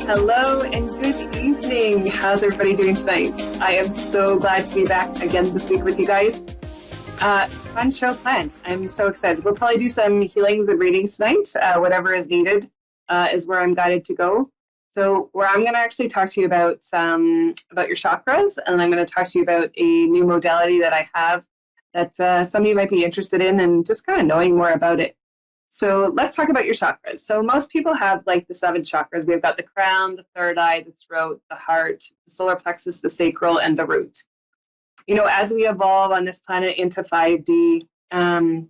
Hello and good evening. How's everybody doing tonight? I am so glad to be back again this week with you guys. Fun show planned. I'm so excited. We'll probably do some healings and readings tonight. Whatever is needed is where I'm guided to go. So where I'm going to actually talk to you about your chakras, and I'm going to talk to you about a new modality that I have that some of you might be interested in, and just kind of knowing more about it. So let's talk about your chakras. So most people have like the 7 chakras. We've got the crown, the third eye, the throat, the heart, the solar plexus, the sacral, and the root. You know, as we evolve on this planet into 5D,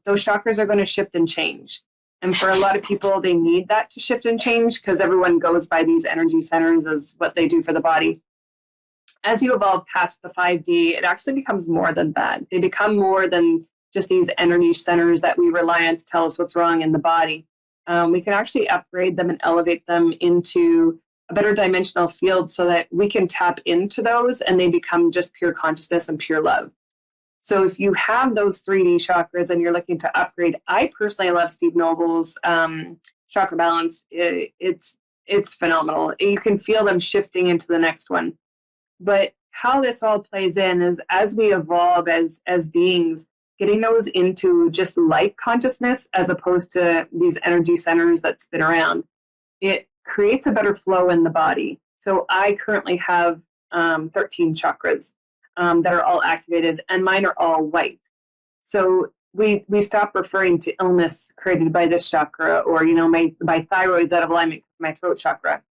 those chakras are going to shift and change. And for a lot of people, they need that to shift and change because everyone goes by these energy centers as what they do for the body. As you evolve past the 5D, it actually becomes more than that. They become more than just these energy centers that we rely on to tell us what's wrong in the body. We can actually upgrade them and elevate them into a better dimensional field so that we can tap into those and they become just pure consciousness and pure love. So if you have those 3D chakras and you're looking to upgrade, I personally love Steve Noble's chakra balance. It's phenomenal. You can feel them shifting into the next one. But how this all plays in is as we evolve as beings, getting those into just light consciousness as opposed to these energy centers that spin around, it creates a better flow in the body. So I currently have 13 chakras that are all activated, and mine are all white. So we stop referring to illness created by this chakra, or my thyroid's out of alignment with my throat chakra.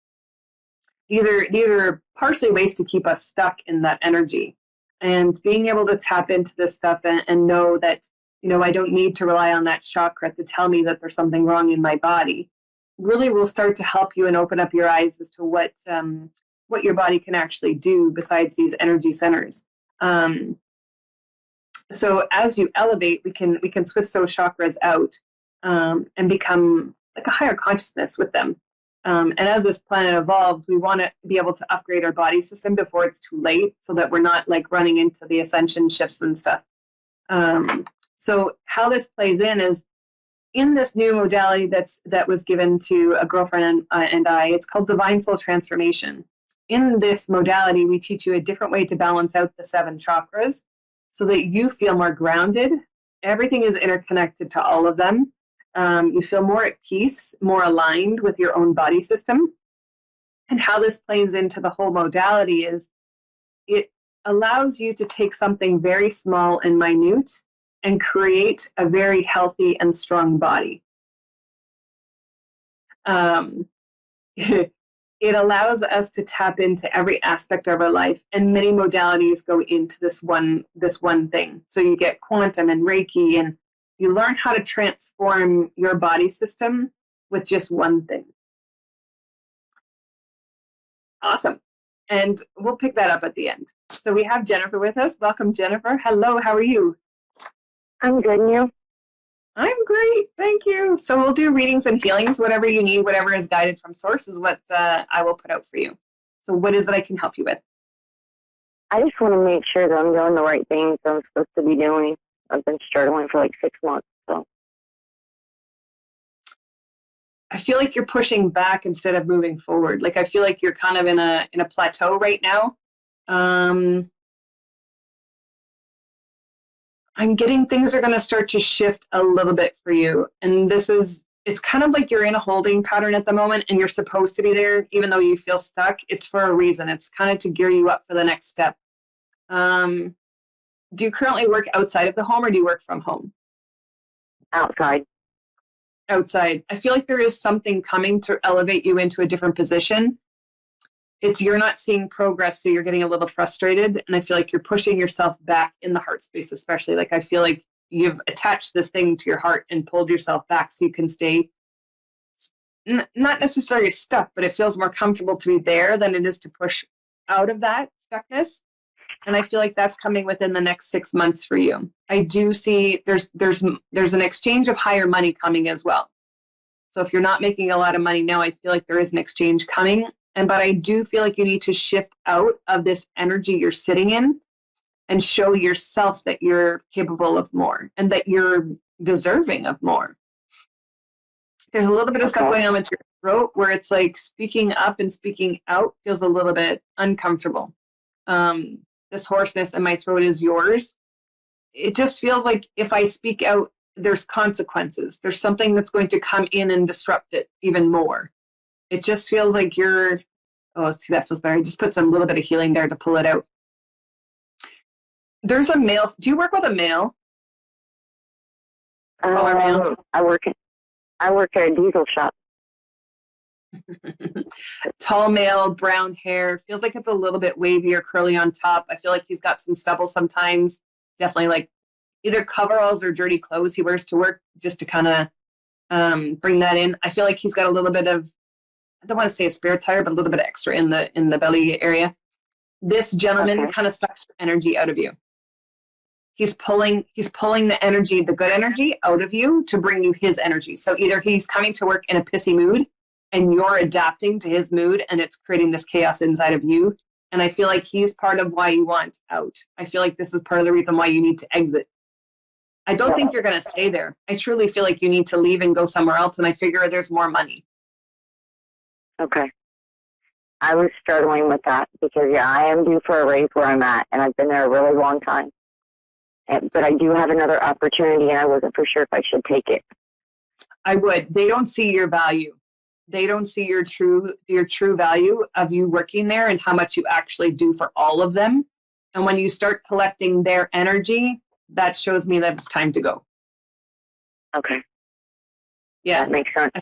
These are partially ways to keep us stuck in that energy. And being able to tap into this stuff and know that, I don't need to rely on that chakra to tell me that there's something wrong in my body, really will start to help you and open up your eyes as to what your body can actually do besides these energy centers. So as you elevate, we can switch those chakras out and become like a higher consciousness with them. And as this planet evolves, we want to be able to upgrade our body system before it's too late so that we're not like running into the ascension shifts and stuff. So how this plays in is in this new modality that was given to a girlfriend and I, it's called Divine Soul Transformation. In this modality, we teach you a different way to balance out the 7 chakras so that you feel more grounded. Everything is interconnected to all of them. You feel more at peace, more aligned with your own body system. And how this plays into the whole modality is it allows you to take something very small and minute and create a very healthy and strong body. It allows us to tap into every aspect of our life, and many modalities go into this one thing. So you get quantum and Reiki, and you learn how to transform your body system with just one thing. Awesome. And we'll pick that up at the end. So we have Jennifer with us. Welcome, Jennifer. Hello, how are you? I'm good, and you? I'm great, thank you. So we'll do readings and healings, whatever you need, whatever is guided from source is what I will put out for you. So what is it I can help you with? I just want to make sure that I'm doing the right things I'm supposed to be doing. I've been struggling for like 6 months. So I feel like you're pushing back instead of moving forward. Like I feel like you're kind of in a plateau right now. I'm getting things are going to start to shift a little bit for you. And it's kind of like you're in a holding pattern at the moment and you're supposed to be there, even though you feel stuck. It's for a reason. It's kind of to gear you up for the next step. Do you currently work outside of the home or do you work from home? outside. Outside. I feel like there is something coming to elevate you into a different position. You're not seeing progress, so you're getting a little frustrated, and I feel like you're pushing yourself back in the heart space, especially. Like I feel like you've attached this thing to your heart and pulled yourself back so you can stay not necessarily stuck, but it feels more comfortable to be there than it is to push out of that stuckness. And I feel like that's coming within the next 6 months for you. I do see there's an exchange of higher money coming as well. So if you're not making a lot of money now, I feel like there is an exchange coming. But I do feel like you need to shift out of this energy you're sitting in and show yourself that you're capable of more and that you're deserving of more. There's a little bit of stuff going on with throat where it's like speaking up and speaking out feels a little bit uncomfortable. This hoarseness in my throat is yours. It just feels like if I speak out, there's consequences. There's something that's going to come in and disrupt it even more. It just feels like you're, oh, see, that feels better. I just put some little bit of healing there to pull it out. There's a male. Do you work with a male? Male? I work at a diesel shop. Tall male, brown hair. Feels like it's a little bit wavy or curly on top. I feel like he's got some stubble sometimes. Definitely like either coveralls or dirty clothes he wears to work just to kind of bring that in. I feel like he's got a little bit of, I don't want to say a spare tire, but a little bit extra in the belly area. This gentleman kind of sucks energy out of you. He's pulling the energy, the good energy out of you to bring you his energy. So either he's coming to work in a pissy mood and you're adapting to his mood and it's creating this chaos inside of you. And I feel like he's part of why you want out. I feel like this is part of the reason why you need to exit. I don't think you're going to stay there. I truly feel like you need to leave and go somewhere else. And I figure there's more money. Okay. I was struggling with that because, yeah, I am due for a raise where I'm at, and I've been there a really long time. But I do have another opportunity, and I wasn't for sure if I should take it. I would. They don't see your value. They don't see your true value of you working there and how much you actually do for all of them. And when you start collecting their energy, that shows me that it's time to go. Okay. Yeah. That makes sense.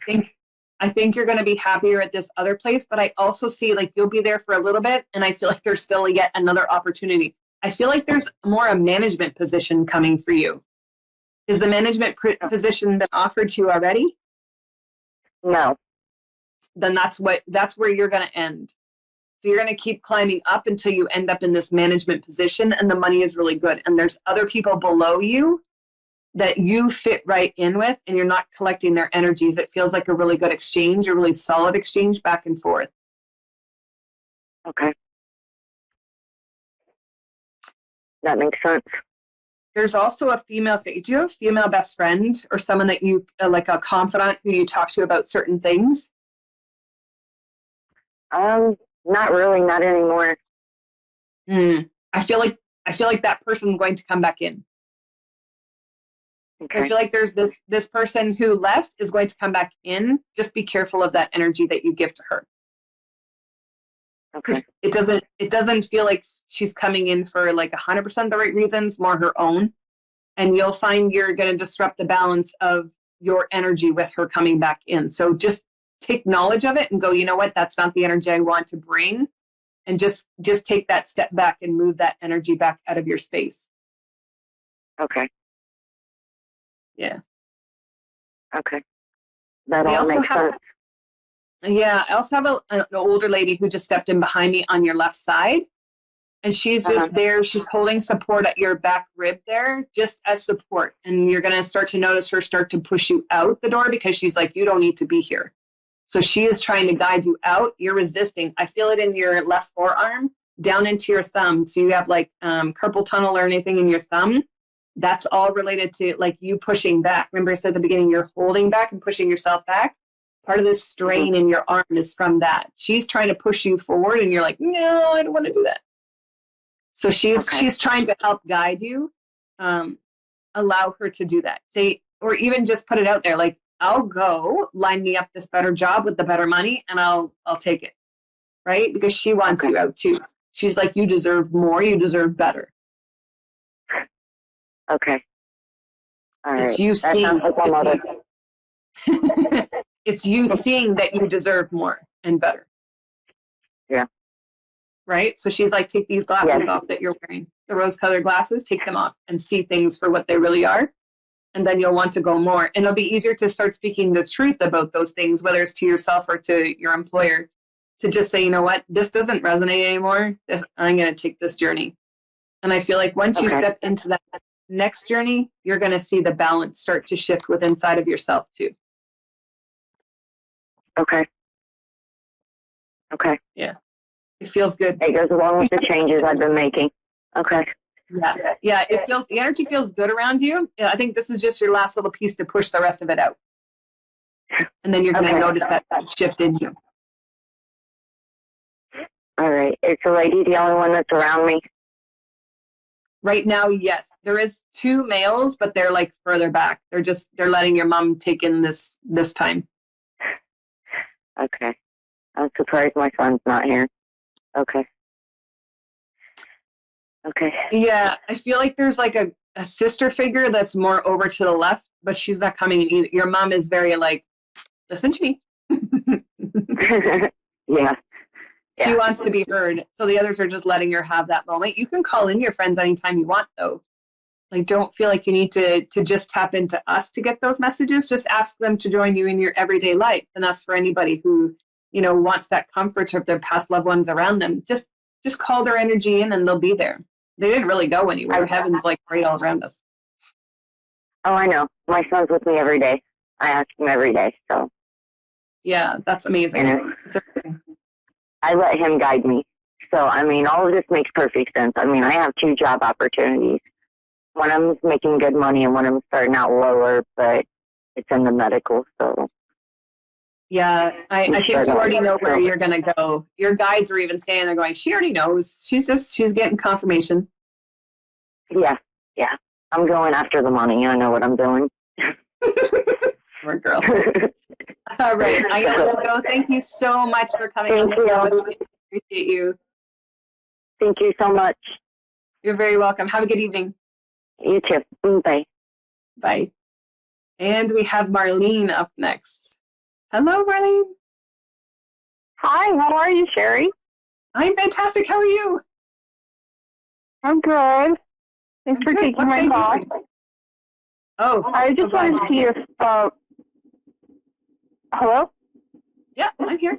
I think you're going to be happier at this other place, but I also see like you'll be there for a little bit, and I feel like there's still yet another opportunity. I feel like there's more a management position coming for you. Is the management position been offered to you already? No. Then that's where you're going to end. So you're going to keep climbing up until you end up in this management position, and the money is really good. And there's other people below you that you fit right in with, and you're not collecting their energies. It feels like a really good exchange, a really solid exchange back and forth. Okay. That makes sense. There's also a female. Do you have a female best friend or someone that you, like a confidant who you talk to about certain things? Not really, not anymore. I feel like that person's going to come back in. Okay. I feel like there's this person who left is going to come back in. Just be careful of that energy that you give to her. Okay. It doesn't feel like she's coming in for like 100% the right reasons, more her own. And you'll find you're going to disrupt the balance of your energy with her coming back in. So just take knowledge of it and go, you know what, that's not the energy I want to bring. And just take that step back and move that energy back out of your space. Okay. Yeah. Okay. That all makes sense. Yeah, I also have an older lady who just stepped in behind me on your left side. And she's just there. She's holding support at your back rib there, just as support. And you're going to start to notice her start to push you out the door because she's like, you don't need to be here. So she is trying to guide you out. You're resisting. I feel it in your left forearm down into your thumb. So you have like carpal tunnel or anything in your thumb. That's all related to like you pushing back. Remember I said at the beginning, you're holding back and pushing yourself back. Part of this strain in your arm is from that. She's trying to push you forward and you're like, no, I don't want to do that. So she's trying to help guide you. Allow her to do that. Say, or even just put it out there. Like, I'll go line me up this better job with the better money and I'll take it. Right? Because she wants you out too. She's like, you deserve more. You deserve better. Okay. All right. It's you seeing. It's you seeing that you deserve more and better. Yeah. Right? So she's like, take these glasses off that you're wearing. The rose-colored glasses, take them off and see things for what they really are. And then you'll want to go more. And it'll be easier to start speaking the truth about those things, whether it's to yourself or to your employer, to just say, you know what, this doesn't resonate anymore. I'm going to take this journey. And I feel like once you step into that next journey, you're going to see the balance start to shift with inside of yourself too. Okay. Yeah. It feels good. It goes along with the changes I've been making. Okay. Yeah. The energy feels good around you. I think this is just your last little piece to push the rest of it out. And then you're going to notice that shift in you. All right. Is the lady the only one that's around me? Right now, yes. There is 2 males, but they're like further back. They're letting your mom take in this time. Okay. I'm surprised my son's not here. Okay. Okay. Yeah, I feel like there's like a sister figure that's more over to the left, but she's not coming in either. Your mom is very like, listen to me. Yeah. She wants to be heard. So the others are just letting her have that moment. You can call in your friends anytime you want, though. Like, don't feel like you need to just tap into us to get those messages. Just ask them to join you in your everyday life. And that's for anybody who, wants that comfort of their past loved ones around them. Just call their energy in and they'll be there. They didn't really go anywhere. Heaven's like right all around us. Oh, I know. My son's with me every day. I ask him every day. So. Yeah, that's amazing. I let him guide me. So, I mean, all of this makes perfect sense. I mean, I have 2 job opportunities. One of them's making good money and one of them's starting out lower, but it's in the medical, so. Yeah, I think you already know where you're going to go. Your guides are even staying there going, she already knows. She's getting confirmation. Yeah. I'm going after the money. I know what I'm doing. Poor girl. All right, I got to go. Thank you so much for coming on the show. I appreciate you. Thank you so much. You're very welcome. Have a good evening. You too. Bye. Bye. And we have Marlene up next. Hello, Marlene. Hi, how are you, Sheri? I'm fantastic. How are you? I'm good. Thanks for taking my call. Oh, I just wanted to see if, hello? Yeah, I'm here.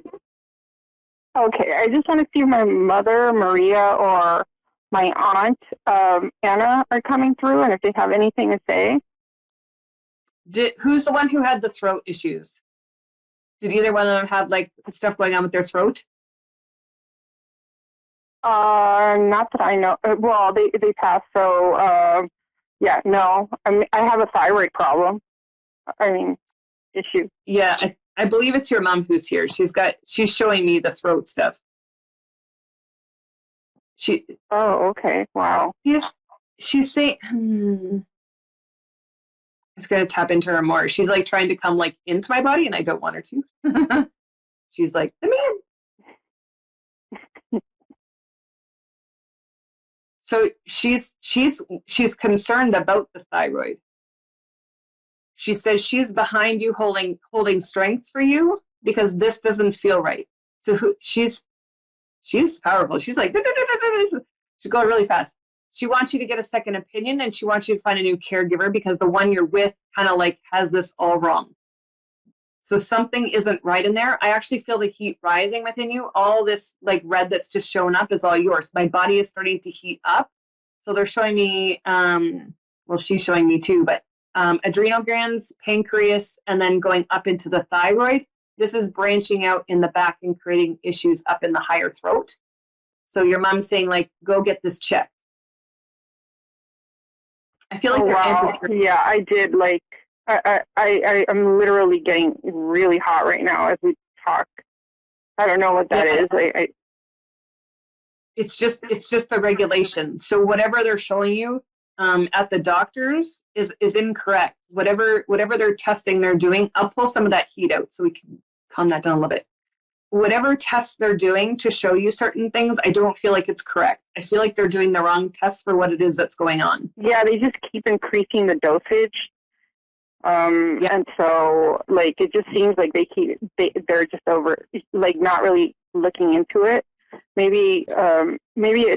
Okay, I just want to see if my mother, Maria, or my aunt, Anna, are coming through, and if they have anything to say. Who's the one who had the throat issues? Did either one of them have like stuff going on with their throat? Not that I know. Well, they passed, so yeah, no. I have a thyroid problem. Issue. Yeah, I believe it's your mom who's here. She's showing me the throat stuff. Oh, okay. Wow. She's saying, I'm just gonna tap into her more. She's like trying to come like into my body, and I don't want her to. She's like, come in. So she's concerned about the thyroid. She says she's behind you holding strength for you because this doesn't feel right. So she's powerful. She's like, she's going really fast. She wants you to get a second opinion and she wants you to find a new caregiver because the one you're with kind of like has this all wrong. So something isn't right in there. I actually feel the heat rising within you. All this like red that's just showing up is all yours. My body is starting to heat up. So they're showing me, well, she's showing me too, but adrenal glands, pancreas, and then going up into the thyroid. This is branching out in the back and creating issues up in the higher throat. So your mom's saying like, go get this checked. I feel like your ancestors. Yeah, I did. Like, I'm literally getting really hot right now as we talk. I don't know what that is. It's just the regulation. So whatever they're showing you at the doctors is incorrect. Whatever they're testing, they're doing. I'll pull some of that heat out so we can calm that down a little bit. Whatever tests they're doing to show you certain things, I don't feel like it's correct. I feel like they're doing the wrong tests for what it is that's going on. Yeah, they just keep increasing the dosage. And so, like, it just seems like they're just over, like, not really looking into it. Maybe a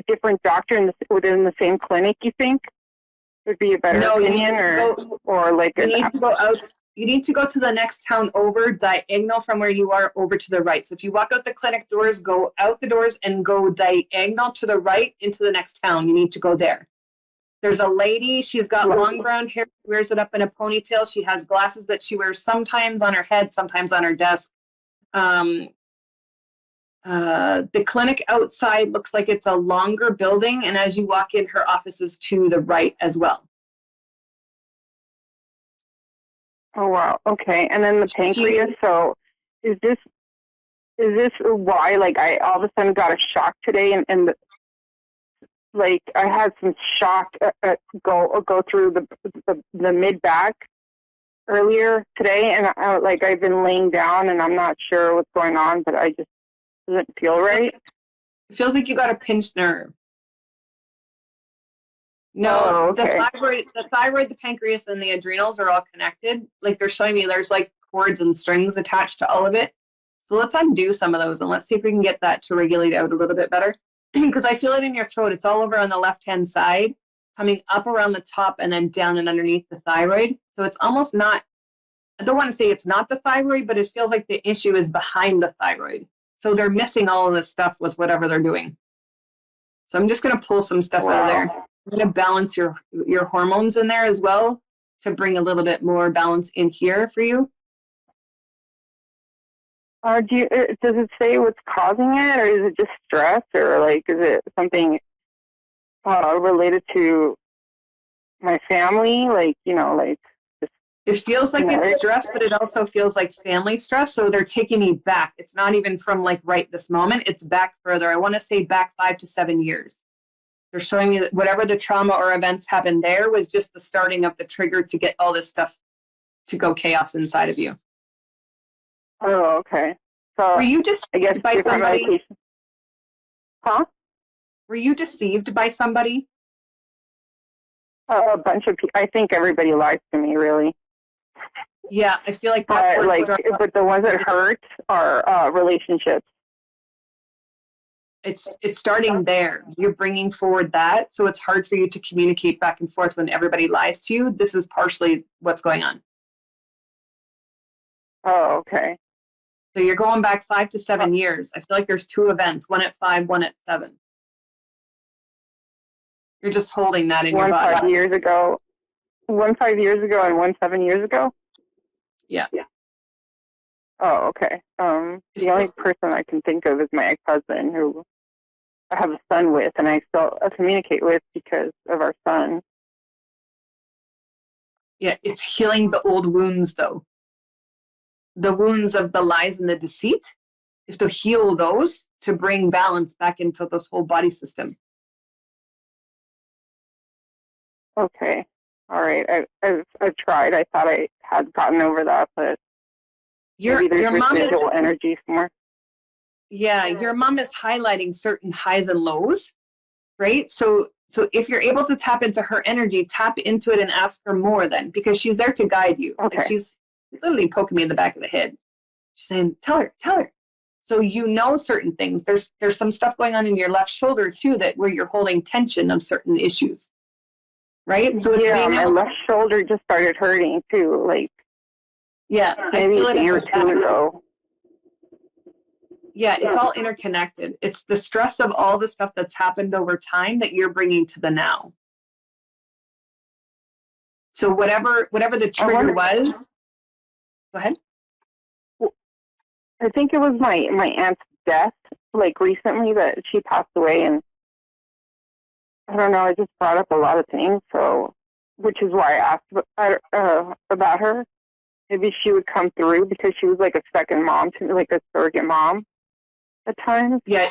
different doctor within the same clinic, you think, would be a better opinion, or like you need to go out. You need to go to the next town over, diagonal from where you are over to the right. So if you walk out the clinic doors, go out the doors and go diagonal to the right into the next town. You need to go there. There's a lady, she's got long brown hair, wears it up in a ponytail. She has glasses that she wears sometimes on her head, sometimes on her desk. The clinic outside looks like it's a longer building, and as you walk in, her office is to the right as well. Oh wow. Okay. And then the pancreas. So is this why like I all of a sudden got a shock today and like I had some shock go through the mid back earlier today, and I've been laying down and I'm not sure what's going on, but I just doesn't feel right. It feels like you got a pinched nerve. No, oh, okay. the thyroid, the pancreas, and the adrenals are all connected. Like they're showing me there's like cords and strings attached to all of it. So let's undo some of those and let's see if we can get that to regulate out a little bit better. Because I feel it in your throat. It's all over on the left-hand side, coming up around the top and then down and underneath the thyroid. So it's almost not, I don't want to say it's not the thyroid, but it feels like the issue is behind the thyroid. So they're missing all of this stuff with whatever they're doing. So I'm just going to pull some stuff out of there. I'm going to balance your hormones in there as well to bring a little bit more balance in here for you. Does it say what's causing it, or is it just stress, or like is it something related to my family? Like just, it feels like it's stress, but it also feels like family stress. So they're taking me back. It's not even from like right this moment. It's back further. I want to say back 5 to 7 years. They're showing me that whatever the trauma or events happened there was just the starting of the trigger to get all this stuff to go chaos inside of you. Oh, okay. So were you deceived by somebody? Medication. Huh? Were you deceived by somebody? A bunch of people. I think everybody lies to me, really. Yeah, I feel like that's where but the ones that hurt are relationships. It's starting there. You're bringing forward that, so it's hard for you to communicate back and forth when everybody lies to you. This is partially what's going on. Oh, okay. So you're going back 5 to 7 years. I feel like there's 2 events, one at 5, one at 7. You're just holding that in your body. 5 years ago. 5 years ago and 7 years ago? Yeah. Oh, okay. The only person I can think of is my ex-husband, who I have a son with, and I still communicate with because of our son. Yeah, it's healing the old wounds, though. The wounds of the lies and the deceit. You have to heal those to bring balance back into this whole body system. Okay. All right. I've tried. I thought I had gotten over that, but maybe there's residual energy somewhere. Yeah, your mom is highlighting certain highs and lows, right? So if you're able to tap into her energy, tap into it and ask her more then, because she's there to guide you. Okay. Like she's literally poking me in the back of the head. She's saying, tell her. So you know certain things. There's some stuff going on in your left shoulder too, that where you're holding tension of certain issues. Right? So it's my left shoulder just started hurting too. Like maybe a year or 2 ago. Yeah, it's all interconnected. It's the stress of all the stuff that's happened over time that you're bringing to the now. So whatever the trigger was, go ahead. I think it was my aunt's death, like recently, that she passed away, and I don't know, I just brought up a lot of things, so, which is why I asked about her. Maybe she would come through because she was like a second mom to me, like a surrogate mom at times. Yeah,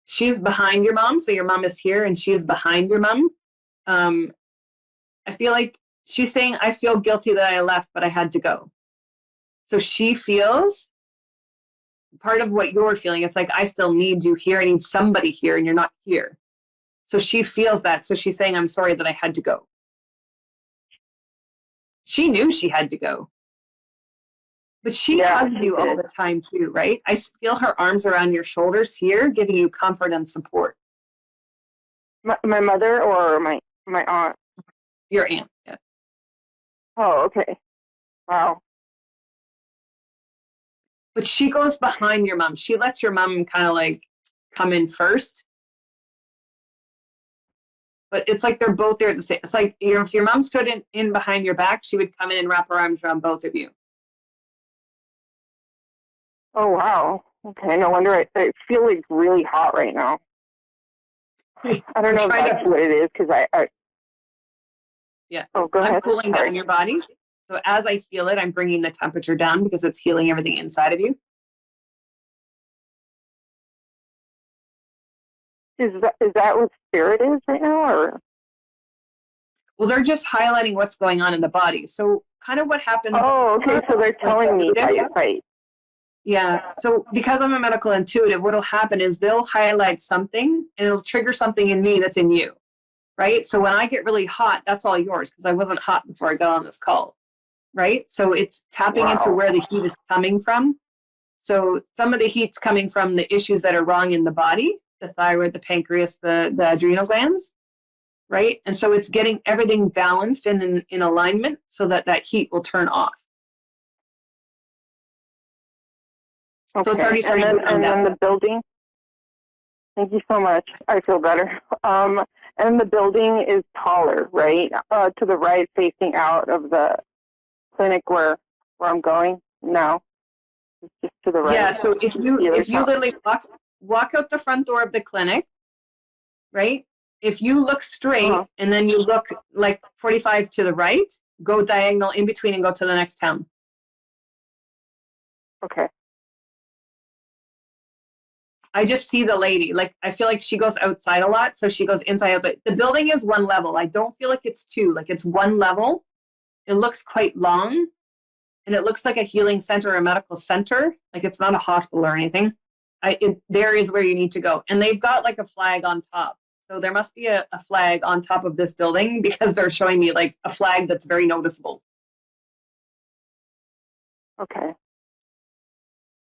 she's behind your mom, so your mom is here and she is behind your mom. I feel like she's saying, I feel guilty that I left, but I had to go. So she feels part of what you're feeling. It's like, I still need you here. I need somebody here and you're not here. So she feels that. So she's saying, I'm sorry that I had to go. She knew she had to go. But she hugs you all the time too, right? I feel her arms around your shoulders here, giving you comfort and support. My mother or my aunt? Your aunt, yeah. Oh, okay. Wow. But she goes behind your mom. She lets your mom kind of like come in first. But it's like they're both there at the same. It's like if your mom stood in behind your back, she would come in and wrap her arms around both of you. Oh, wow. Okay, no wonder I feel like really hot right now. I don't know if that's what it is, because I yeah. Oh, go ahead. I'm cooling down your body. So as I heal it, I'm bringing the temperature down because it's healing everything inside of you. Is that what spirit is right now, or? Well, they're just highlighting what's going on in the body. So kind of what happens. Oh, okay. So they're telling me, right. Yeah. So because I'm a medical intuitive, what'll happen is they'll highlight something and it'll trigger something in me that's in you. Right. So when I get really hot, that's all yours because I wasn't hot before I got on this call. Right. So it's tapping into where the heat is coming from. So some of the heat's coming from the issues that are wrong in the body, the thyroid, the pancreas, the adrenal glands. Right. And so it's getting everything balanced and in alignment so that that heat will turn off. Okay. So it's already starting to come down. And then the building. Thank you so much. I feel better. And the building is taller, right? To the right, facing out of the clinic where I'm going. No, it's just to the right. Yeah. So if you literally walk out the front door of the clinic, right? If you look straight and then you look like 45 to the right, go diagonal in between and go to the next town. Okay. I just see the lady. Like, I feel like she goes outside a lot, so she goes inside, outside. The building is one level. I don't feel like it's two. Like, it's one level. It looks quite long, and it looks like a healing center or a medical center. Like, it's not a hospital or anything. There is where you need to go. And they've got, like, a flag on top. So there must be a flag on top of this building because they're showing me, like, a flag that's very noticeable. Okay.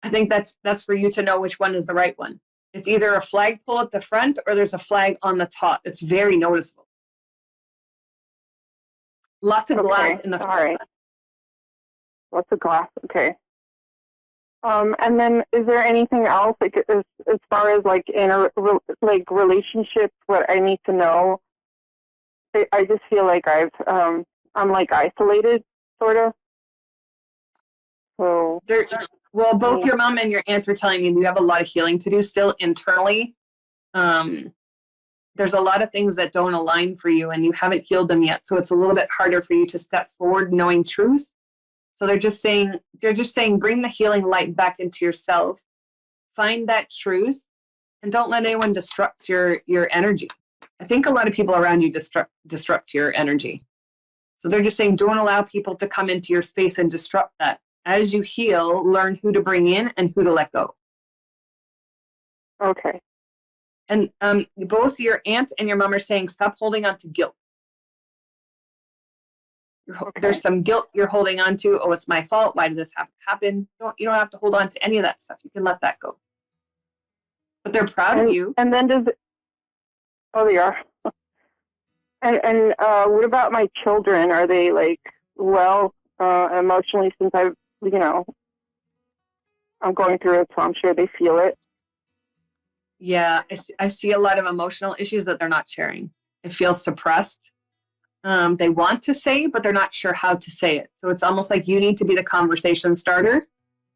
I think that's for you to know which one is the right one. It's either a flagpole at the front or there's a flag on the top. It's very noticeable. Lots of glass in the front. All right. Lots of glass. Okay. And then is there anything else, like as far as like relationships, what I need to know? I just feel like I'm like isolated, sort of. So. Well, both your mom and your aunt are telling you have a lot of healing to do still internally. There's a lot of things that don't align for you and you haven't healed them yet. So it's a little bit harder for you to step forward knowing truth. So they're just saying, bring the healing light back into yourself, find that truth, and don't let anyone disrupt your energy. I think a lot of people around you disrupt your energy. So they're just saying, don't allow people to come into your space and disrupt that. As you heal, learn who to bring in and who to let go. Okay. And both your aunt and your mom are saying, stop holding on to guilt. There's some guilt you're holding on to. Oh, it's my fault. Why did this happen? You don't have to hold on to any of that stuff. You can let that go. But they're proud of you. And then they are. And what about my children? Are they like emotionally, since I'm going through it, so I'm sure they feel it. Yeah, I see a lot of emotional issues that they're not sharing. It feels suppressed. They want to say, but they're not sure how to say it. So it's almost like you need to be the conversation starter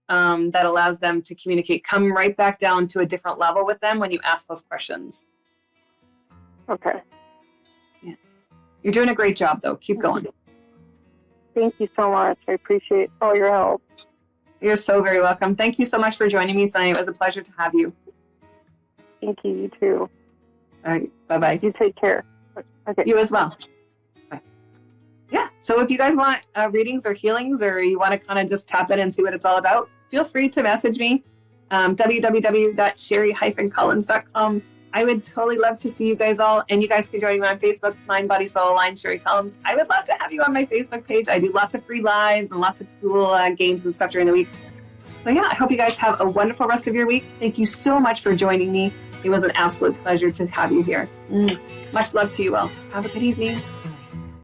that allows them to communicate. Come right back down to a different level with them when you ask those questions. Okay. Yeah. You're doing a great job, though. Keep going. Thank you so much. I appreciate all your help. You're so very welcome. Thank you so much for joining me tonight. It was a pleasure to have you. Thank you. You too. All right. Bye-bye. You take care. Okay. You as well. Bye. Yeah. So if you guys want readings or healings, or you want to kind of just tap in and see what it's all about, feel free to message me, www.Sheri-Collins.com. I would totally love to see you guys all, and you guys can join me on Facebook, Mind, Body, Soul Align, Sheri Collins. I would love to have you on my Facebook page. I do lots of free lives and lots of cool games and stuff during the week. So yeah, I hope you guys have a wonderful rest of your week. Thank you so much for joining me. It was an absolute pleasure to have you here. Much love to you all. Have a good evening.